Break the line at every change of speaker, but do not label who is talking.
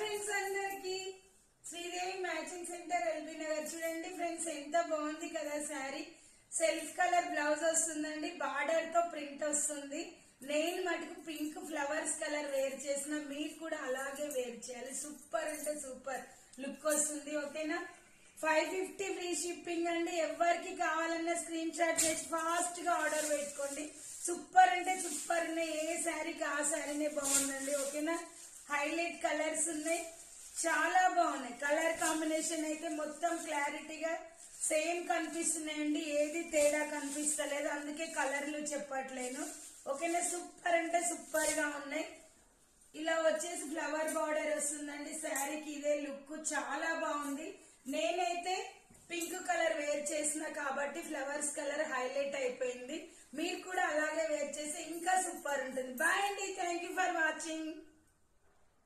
Friends అందరికి Sridevi matching centre LB Nagar చూడండి friends ఎంత బాగుంది కదా శారీ. సెల్ఫ్ కలర్ బ్లౌజ్ వస్తుందండి, బార్డర్ తో ప్రింట్ వస్తుంది. నేను మటుకు పింక్ ఫ్లవర్స్ కలర్ వేర్ చేసిన, మీరు కూడా అలాగే వేర్ చేయాలి. సూపర్ అంటే సూపర్ లుక్ వస్తుంది. ఓకేనా? 550 ఫ్రీ షిప్పింగ్ అండి. ఎవరికి కావాలన్నా స్క్రీన్ షాట్ చేసి ఫాస్ట్ గా ఆర్డర్ పెట్టుకోండి. సూపర్ అంటే సూపర్ ఉన్నాయి. ఏ శారీకి ఆ శారీనే బాగుందండి. ఓకేనా? హైలైట్ కలర్స్ ఉన్నాయి, చాలా బాగున్నాయి. కలర్ కాంబినేషన్ అయితే మొత్తం క్లారిటీగా సేమ్ కనిపిస్తున్నాయండి, ఏది తేడా కనిపిస్తలేదు, అందుకే కలర్లు చెప్పట్లేను. ఓకేనా? సూపర్ అంటే సూపర్ గా ఉన్నాయి. ఇలా వచ్చేసి ఫ్లవర్ బార్డర్ వస్తుందండి శారీకి. ఇదే లుక్ చాలా బాగుంది. నేనైతే పింక్ కలర్ వేర్ చేసిన కాబట్టి ఫ్లవర్స్ కలర్ హైలైట్ అయిపోయింది. మీరు కూడా అలాగే వేర్ చేస్తే ఇంకా సూపర్ ఉంటుంది. బాయ్ అండి, థ్యాంక్ యూ ఫర్ వాచింగ్.